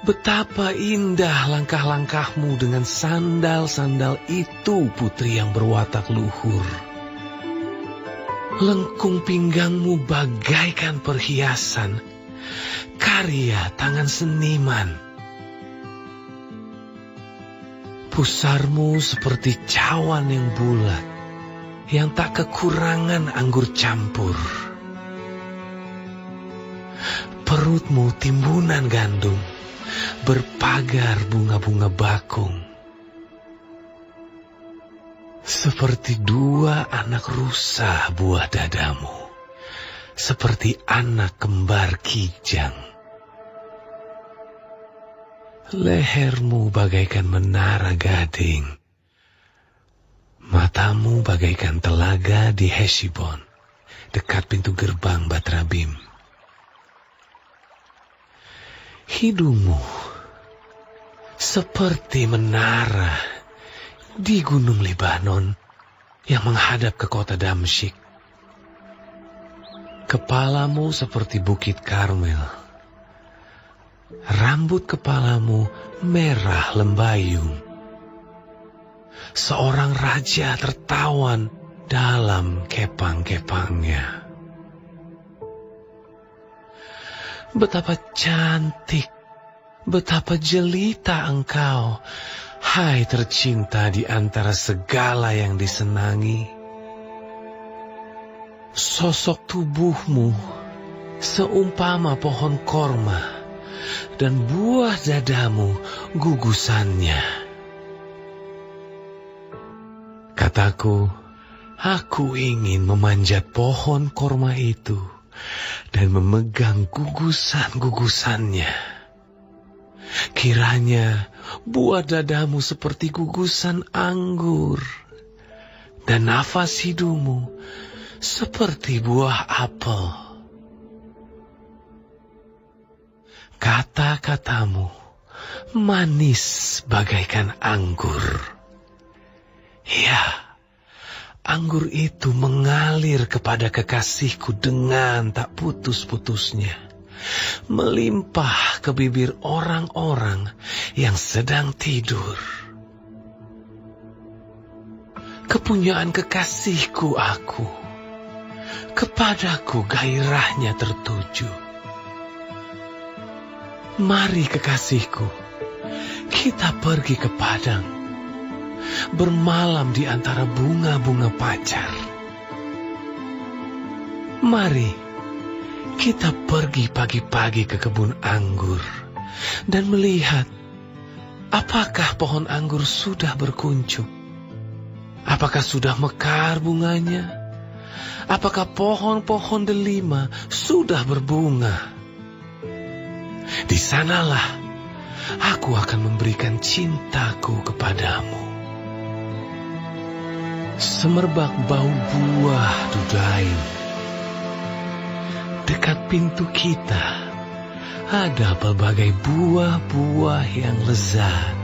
Betapa indah langkah-langkahmu dengan sandal-sandal itu, putri yang berwatak luhur. Lengkung pinggangmu bagaikan perhiasan, karya tangan seniman. Pusarmu seperti cawan yang bulat, yang tak kekurangan anggur campur. Perutmu timbunan gandum, berpagar bunga-bunga bakung. Seperti dua anak rusa buah dadamu, seperti anak kembar kijang. Lehermu bagaikan menara gading, matamu bagaikan telaga di Heshibon, dekat pintu gerbang Batrabim. Hidungmu seperti menara di gunung Libanon yang menghadap ke kota Damsyik. Kepalamu seperti bukit Karmel. Rambut kepalamu merah lembayung. Seorang raja tertawan dalam kepang-kepangnya. Betapa cantik, betapa jelita engkau, hai tercinta di antara segala yang disenangi. Sosok tubuhmu seumpama pohon korma, dan buah dadamu gugusannya. Kataku, aku ingin memanjat pohon korma itu dan memegang gugusan-gugusannya. Kiranya buah dadamu seperti gugusan anggur, dan nafas hidungmu seperti buah apel. Kata-katamu manis bagaikan anggur. Ya, anggur itu mengalir kepada kekasihku dengan tak putus-putusnya, melimpah ke bibir orang-orang yang sedang tidur. Kepunyaan kekasihku aku, kepadaku gairahnya tertuju. Mari kekasihku, kita pergi ke padang, bermalam di antara bunga-bunga pacar. Mari kita pergi pagi-pagi ke kebun anggur dan melihat apakah pohon anggur sudah berkuncup. Apakah sudah mekar bunganya? Apakah pohon-pohon delima sudah berbunga? Di sanalah aku akan memberikan cintaku kepadamu. Semerbak bau buah dudaim. Dekat pintu kita ada berbagai buah-buah yang lezat,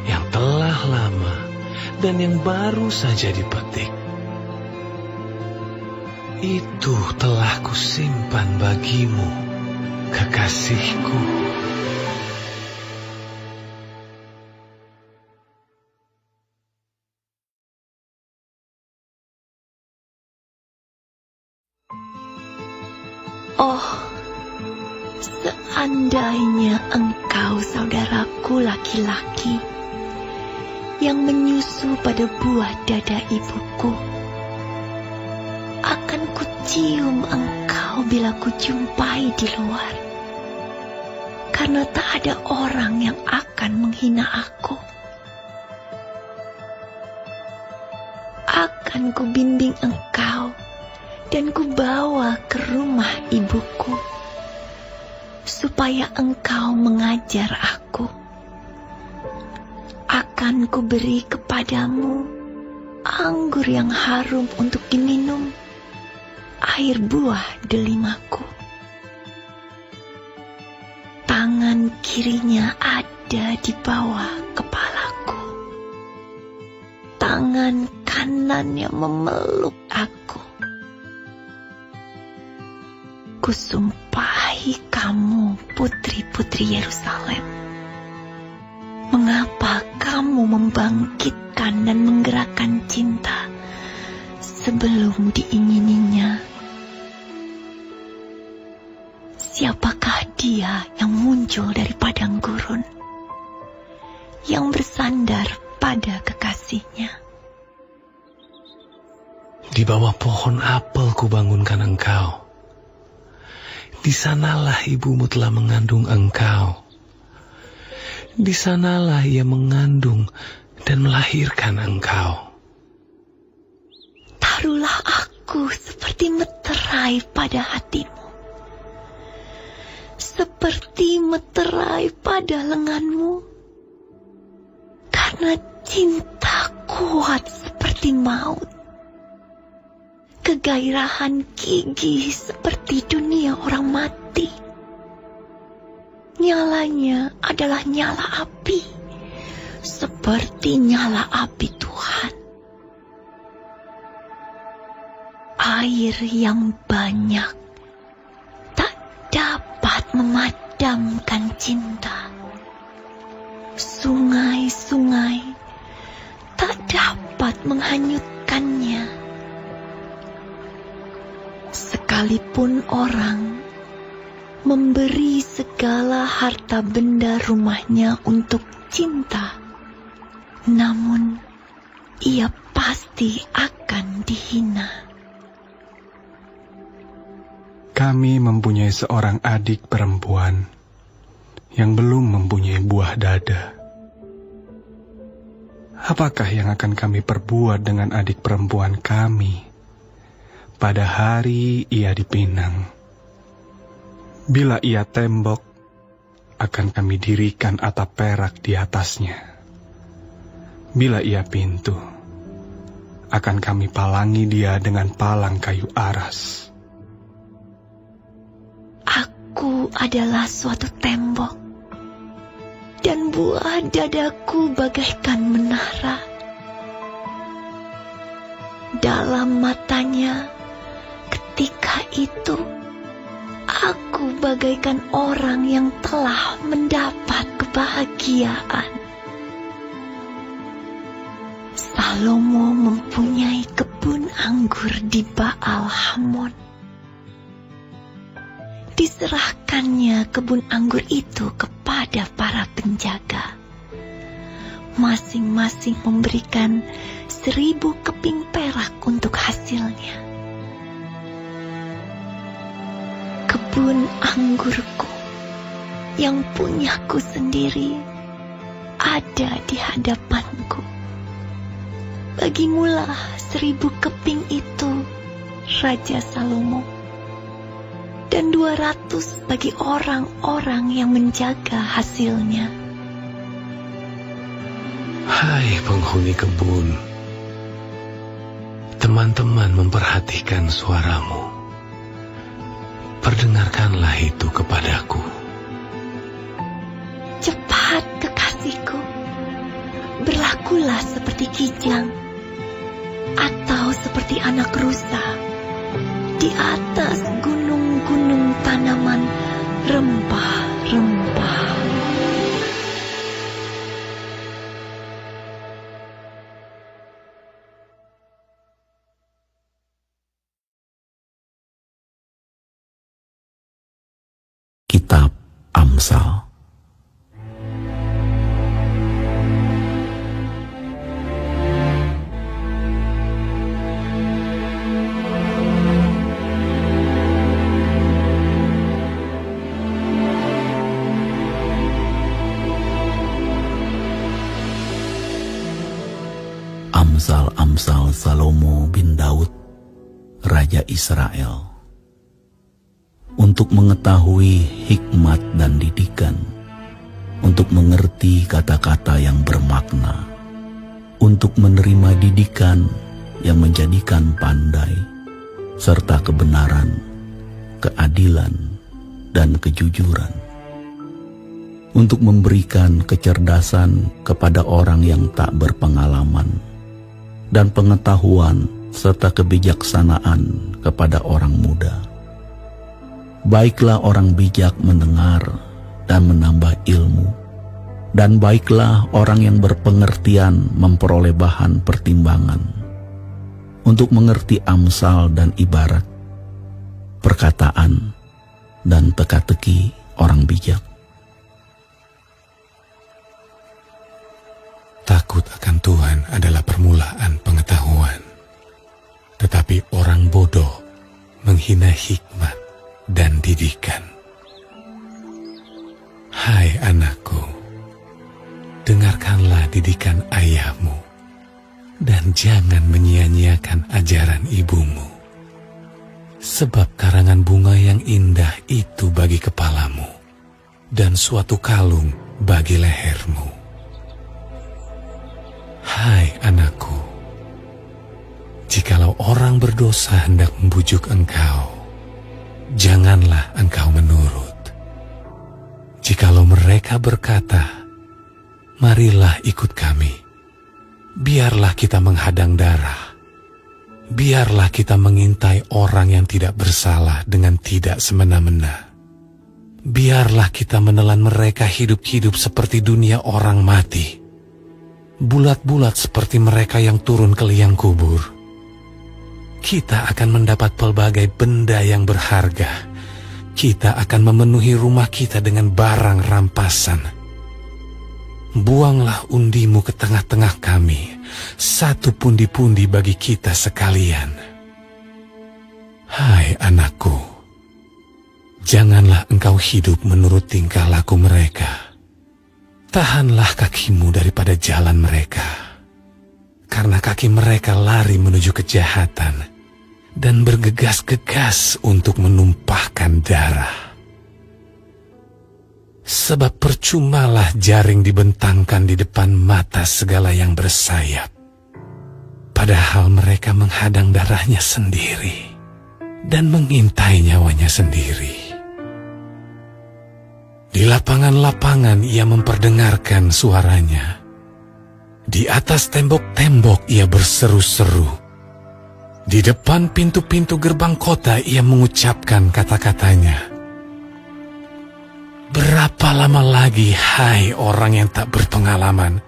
yang telah lama dan yang baru saja dipetik. Itu telah kusimpan bagimu, kekasihku. Oh, seandainya engkau saudaraku laki-laki yang menyusu pada buah dada ibuku, akan kucium engkau bila kujumpai di luar, karena tak ada orang yang akan menghina aku. Akan kubimbing engkau dan kubawa ke rumah ibuku, supaya engkau mengajar aku. Akan kuberi kepadamu anggur yang harum untuk diminum, air buah delimaku. Tangan kirinya ada di bawah kepalaku, tangan kanannya memeluk aku. Kusumpahi Hai kamu putri-putri Yerusalem, mengapa kamu membangkitkan dan menggerakkan cinta sebelum diingininya? Siapakah dia yang muncul dari padang gurun, yang bersandar pada kekasihnya? Di bawah pohon apel kubangunkan engkau. Di sanalah ibumu telah mengandung engkau. Di sanalah ia mengandung dan melahirkan engkau. Taruhlah aku seperti meterai pada hatimu, seperti meterai pada lenganmu, karena cinta kuat seperti maut. Kegairahan gigih seperti dunia orang mati. Nyalanya adalah nyala api, seperti nyala api Tuhan. Air yang banyak tak dapat memadamkan cinta. Sungai-sungai tak dapat menghanyutkannya. Sekalipun orang memberi segala harta benda rumahnya untuk cinta, namun ia pasti akan dihina. Kami mempunyai seorang adik perempuan yang belum mempunyai buah dada. Apakah yang akan kami perbuat dengan adik perempuan kami pada hari ia dipinang? Bila ia tembok, akan kami dirikan atap perak di atasnya. Bila ia pintu, akan kami palangi dia dengan palang kayu aras. Aku adalah suatu tembok, dan buah dadaku bagaikan menara. Dalam matanya, ketika itu, aku bagaikan orang yang telah mendapat kebahagiaan. Salomo mempunyai kebun anggur di Baal Hamon. Diserahkannya kebun anggur itu kepada para penjaga. Masing-masing memberikan 1000 keping perak untuk hasilnya. Kebun anggurku yang punyaku sendiri ada di hadapanku. Bagimulah 1000 keping itu, Raja Salomo, dan 200 bagi orang-orang yang menjaga hasilnya. Hai penghuni kebun, teman-teman memperhatikan suaramu. Perdengarkanlah itu kepadaku. Cepat kekasihku, berlakulah seperti kijang atau seperti anak rusa di atas gunung-gunung tanaman rempah-rempah. Kitab Amsal. Amsal-amsal Salomo bin Daud, Raja Israel, untuk mengetahui hikmat dan didikan, untuk mengerti kata-kata yang bermakna, untuk menerima didikan yang menjadikan pandai, serta kebenaran, keadilan, dan kejujuran, untuk memberikan kecerdasan kepada orang yang tak berpengalaman, dan pengetahuan serta kebijaksanaan kepada orang muda. Baiklah orang bijak mendengar dan menambah ilmu, dan baiklah orang yang berpengertian memperoleh bahan pertimbangan, untuk mengerti amsal dan ibarat, perkataan dan teka-teki orang bijak. Takut akan Tuhan adalah permulaan pengetahuan, tetapi orang bodoh menghina hikmat dan didikan. Hai anakku, dengarkanlah didikan ayahmu, dan jangan menyia-nyiakan ajaran ibumu. Sebab karangan bunga yang indah itu bagi kepalamu, dan suatu kalung bagi lehermu. Hai anakku, jikalau orang berdosa hendak membujuk engkau, janganlah engkau menurut. Jikalau mereka berkata, marilah ikut kami, biarlah kita menghadang darah, biarlah kita mengintai orang yang tidak bersalah dengan tidak semena-mena. Biarlah kita menelan mereka hidup-hidup seperti dunia orang mati, bulat-bulat seperti mereka yang turun ke liang kubur. Kita akan mendapat pelbagai benda yang berharga. Kita akan memenuhi rumah kita dengan barang rampasan. Buanglah undimu ke tengah-tengah kami, satu pundi-pundi bagi kita sekalian. Hai anakku, janganlah engkau hidup menurut tingkah laku mereka. Tahanlah kakimu daripada jalan mereka, karena kaki mereka lari menuju kejahatan dan bergegas-gegas untuk menumpahkan darah. Sebab percumalah jaring dibentangkan di depan mata segala yang bersayap, padahal mereka menghadang darahnya sendiri dan mengintai nyawanya sendiri. Di lapangan-lapangan ia memperdengarkan suaranya. Di atas tembok-tembok ia berseru-seru. Di depan pintu-pintu gerbang kota ia mengucapkan kata-katanya. Berapa lama lagi, hai orang yang tak berpengalaman,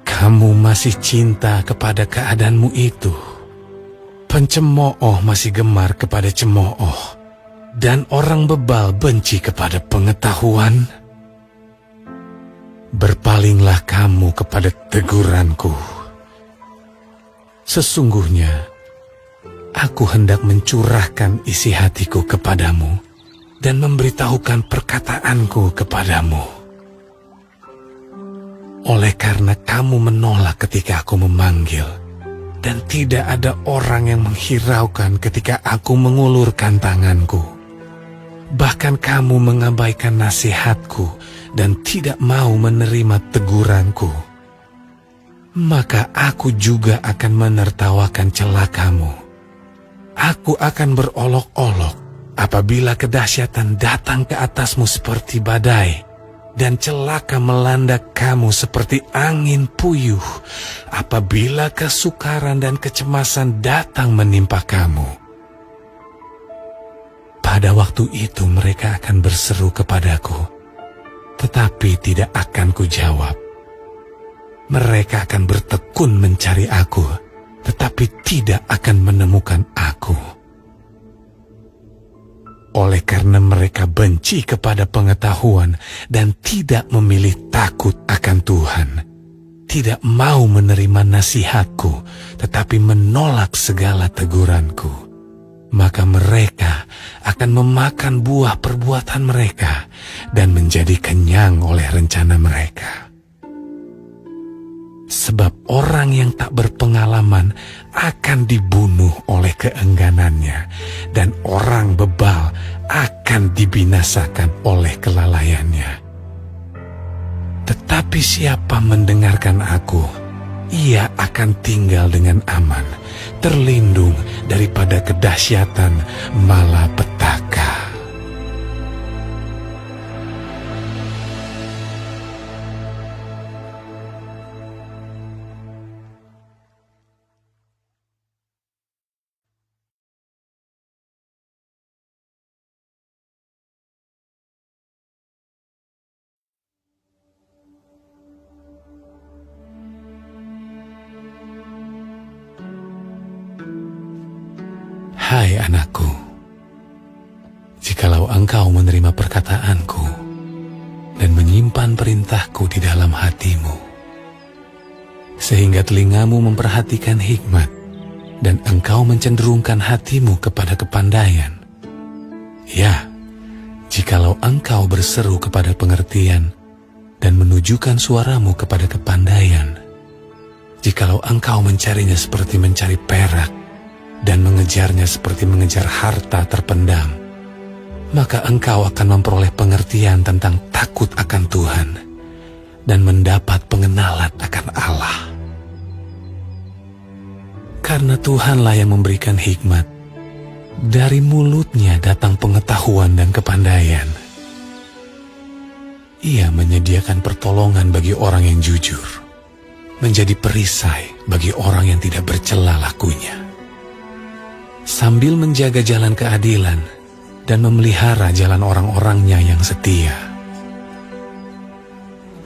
kamu masih cinta kepada keadaanmu itu? Pencemooh masih gemar kepada cemooh, dan orang bebal benci kepada pengetahuan. Berpalinglah kamu kepada teguranku. Sesungguhnya, aku hendak mencurahkan isi hatiku kepadamu dan memberitahukan perkataanku kepadamu. Oleh karena kamu menolak ketika aku memanggil, dan tidak ada orang yang menghiraukan ketika aku mengulurkan tanganku. Bahkan kamu mengabaikan nasihatku dan tidak mau menerima teguranku. Maka aku juga akan menertawakan celakamu. Aku akan berolok-olok apabila kedahsyatan datang ke atasmu seperti badai, dan celaka melanda kamu seperti angin puyuh apabila kesukaran dan kecemasan datang menimpa kamu. Pada waktu itu mereka akan berseru kepadaku, tetapi tidak akan kujawab. Mereka akan bertekun mencari aku, tetapi tidak akan menemukan aku. Oleh karena mereka benci kepada pengetahuan dan tidak memilih takut akan Tuhan, tidak mau menerima nasihatku, tetapi menolak segala teguranku, maka mereka akan memakan buah perbuatan mereka dan menjadi kenyang oleh rencana mereka. Sebab orang yang tak berpengalaman akan dibunuh oleh keengganannya, dan orang bebal akan dibinasakan oleh kelalaiannya. Tetapi siapa mendengarkan aku, ia akan tinggal dengan aman, terlindung daripada kedahsyatan malapetaka. Hai anakku, jikalau engkau menerima perkataanku dan menyimpan perintahku di dalam hatimu, sehingga telingamu memperhatikan hikmat dan engkau mencenderungkan hatimu kepada kepandaian. Ya, jikalau engkau berseru kepada pengertian dan menunjukkan suaramu kepada kepandaian, jikalau engkau mencarinya seperti mencari perak dan mengejarnya seperti mengejar harta terpendam, maka engkau akan memperoleh pengertian tentang takut akan Tuhan dan mendapat pengenalan akan Allah. Karena Tuhanlah yang memberikan hikmat, dari mulutnya datang pengetahuan dan kepandaian. Ia menyediakan pertolongan bagi orang yang jujur, menjadi perisai bagi orang yang tidak bercela lakunya, sambil menjaga jalan keadilan dan memelihara jalan orang-orangnya yang setia.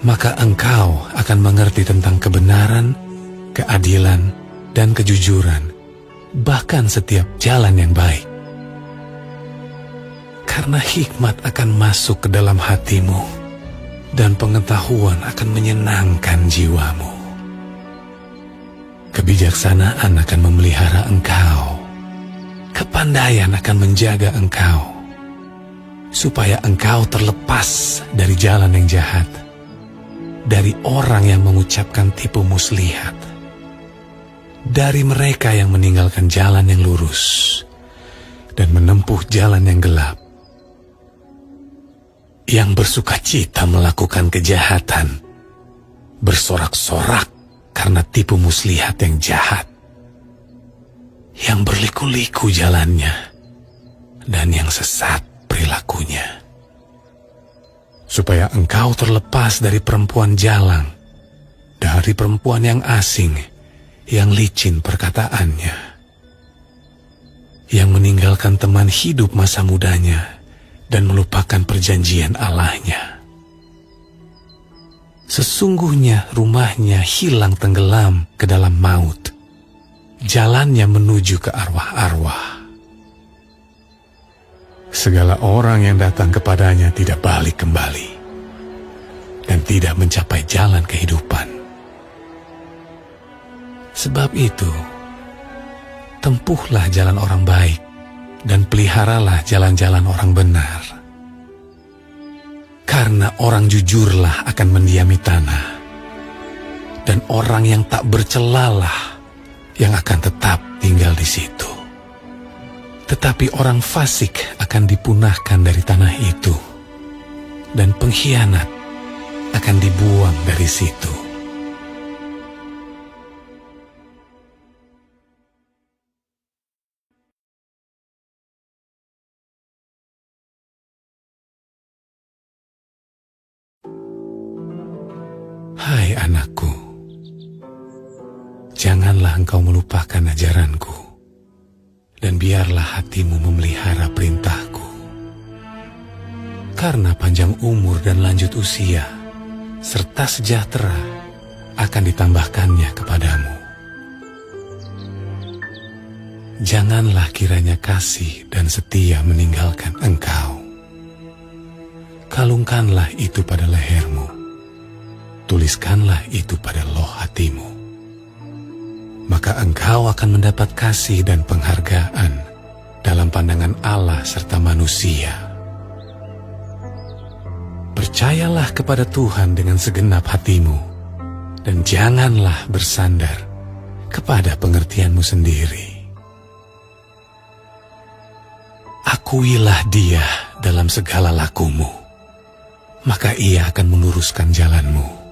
Maka engkau akan mengerti tentang kebenaran, keadilan, dan kejujuran, bahkan setiap jalan yang baik. Karena hikmat akan masuk ke dalam hatimu, dan pengetahuan akan menyenangkan jiwamu. Kebijaksanaan akan memelihara engkau, kepandaian akan menjaga engkau, supaya engkau terlepas dari jalan yang jahat, dari orang yang mengucapkan tipu muslihat, dari mereka yang meninggalkan jalan yang lurus dan menempuh jalan yang gelap, yang bersuka cita melakukan kejahatan, bersorak-sorak karena tipu muslihat yang jahat, yang berliku-liku jalannya, dan yang sesat perilakunya. Supaya engkau terlepas dari perempuan jalang, dari perempuan yang asing, yang licin perkataannya, yang meninggalkan teman hidup masa mudanya dan melupakan perjanjian Allahnya. Sesungguhnya rumahnya hilang tenggelam ke dalam maut, jalannya menuju ke arwah-arwah. Segala orang yang datang kepadanya tidak balik kembali dan tidak mencapai jalan kehidupan. Sebab itu, tempuhlah jalan orang baik dan peliharalah jalan-jalan orang benar. Karena orang jujurlah akan mendiami tanah, dan orang yang tak bercelalah yang akan tetap tinggal di situ. Tetapi orang fasik akan dipunahkan dari tanah itu, dan pengkhianat akan dibuang dari situ. Hai anakku, janganlah engkau melupakan ajaranku, dan biarlah hatimu memelihara perintahku. Karena panjang umur dan lanjut usia, serta sejahtera akan ditambahkannya kepadamu. Janganlah kiranya kasih dan setia meninggalkan engkau. Kalungkanlah itu pada lehermu, tuliskanlah itu pada loh hatimu. Maka engkau akan mendapat kasih dan penghargaan dalam pandangan Allah serta manusia. Percayalah kepada Tuhan dengan segenap hatimu, dan janganlah bersandar kepada pengertianmu sendiri. Akuilah Dia dalam segala lakumu, maka Ia akan meluruskan jalanmu.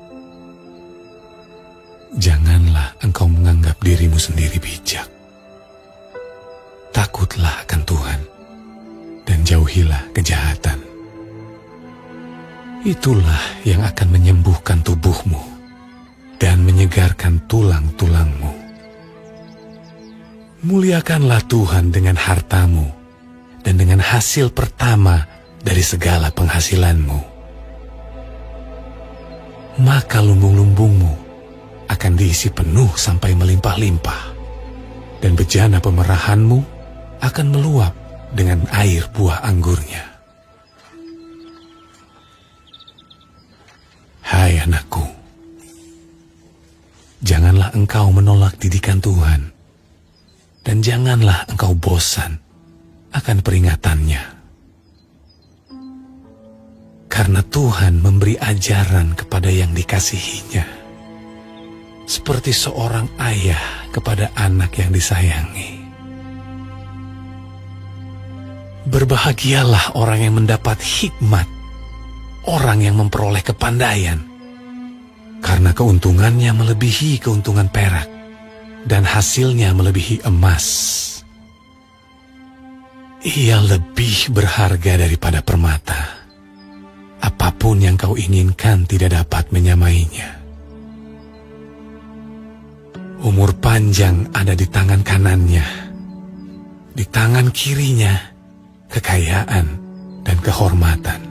Janganlah engkau menganggap dirimu sendiri bijak. Takutlah akan Tuhan dan jauhilah kejahatan. Itulah yang akan menyembuhkan tubuhmu dan menyegarkan tulang-tulangmu. Muliakanlah Tuhan dengan hartamu dan dengan hasil pertama dari segala penghasilanmu. Maka lumbung-lumbungmu akan diisi penuh sampai melimpah-limpah, dan bejana pemerahanmu akan meluap dengan air buah anggurnya. Hai anakku, janganlah engkau menolak didikan Tuhan, dan janganlah engkau bosan akan peringatannya. Karena Tuhan memberi ajaran kepada yang dikasihinya, seperti seorang ayah kepada anak yang disayangi. Berbahagialah orang yang mendapat hikmat, orang yang memperoleh kepandaian, karena keuntungannya melebihi keuntungan perak, dan hasilnya melebihi emas. Ia lebih berharga daripada permata. Apapun yang kau inginkan tidak dapat menyamainya. Umur panjang ada di tangan kanannya, di tangan kirinya kekayaan dan kehormatan.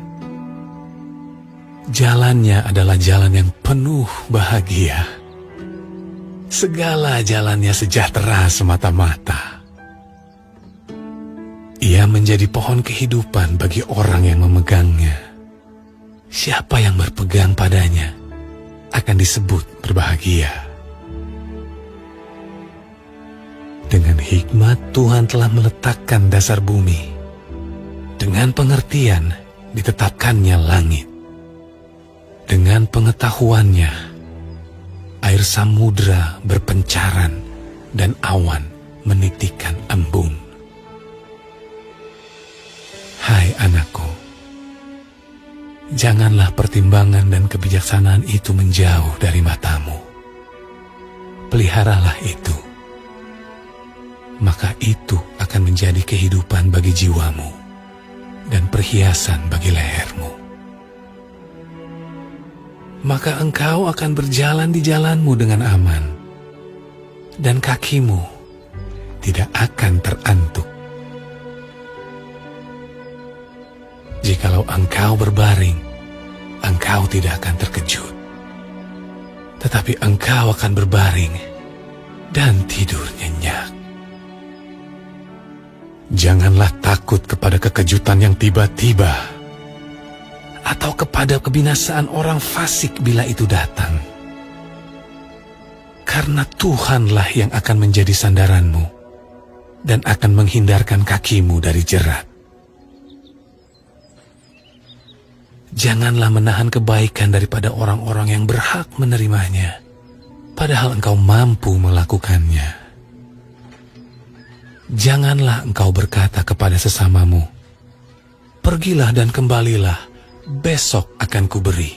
Jalannya adalah jalan yang penuh bahagia. Segala jalannya sejahtera semata-mata. Ia menjadi pohon kehidupan bagi orang yang memegangnya. Siapa yang berpegang padanya akan disebut berbahagia. Dengan hikmat Tuhan telah meletakkan dasar bumi. Dengan pengertian ditetapkannya langit. Dengan pengetahuannya air samudra berpencaran dan awan menitikkan embun. Hai anakku, janganlah pertimbangan dan kebijaksanaan itu menjauh dari matamu. Peliharalah itu, maka itu akan menjadi kehidupan bagi jiwamu dan perhiasan bagi lehermu. Maka engkau akan berjalan di jalanmu dengan aman, dan kakimu tidak akan terantuk. Jikalau engkau berbaring, engkau tidak akan terkejut. Tetapi engkau akan berbaring dan tidur nyenyak. Janganlah takut kepada kekejutan yang tiba-tiba, atau kepada kebinasaan orang fasik bila itu datang. Karena Tuhanlah yang akan menjadi sandaranmu dan akan menghindarkan kakimu dari jerat. Janganlah menahan kebaikan daripada orang-orang yang berhak menerimanya, padahal engkau mampu melakukannya. Janganlah engkau berkata kepada sesamamu, "Pergilah dan kembalilah, besok akan kuberi."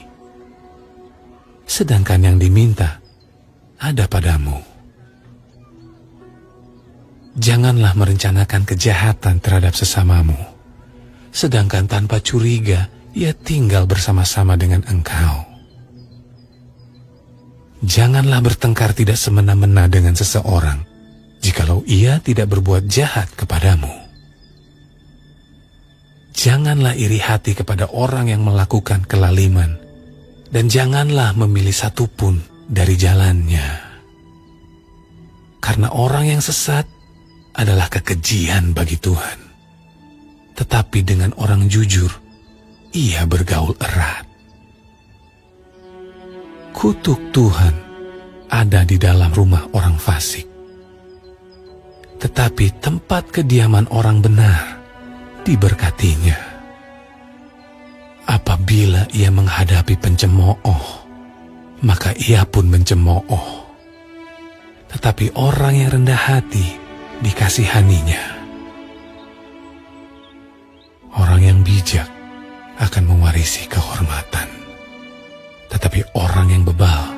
Sedangkan yang diminta ada padamu. Janganlah merencanakan kejahatan terhadap sesamamu, sedangkan tanpa curiga ia tinggal bersama-sama dengan engkau. Janganlah bertengkar tidak semena-mena dengan seseorang, jikalau ia tidak berbuat jahat kepadamu. Janganlah iri hati kepada orang yang melakukan kelaliman, dan janganlah memilih satupun dari jalannya. Karena orang yang sesat adalah kekejian bagi Tuhan, tetapi dengan orang jujur ia bergaul erat. Kutuk Tuhan ada di dalam rumah orang fasik, tetapi tempat kediaman orang benar diberkatinya. Apabila ia menghadapi pencemooh, maka ia pun mencemooh. Tetapi orang yang rendah hati dikasihaninya. Orang yang bijak akan mewarisi kehormatan, tetapi orang yang bebal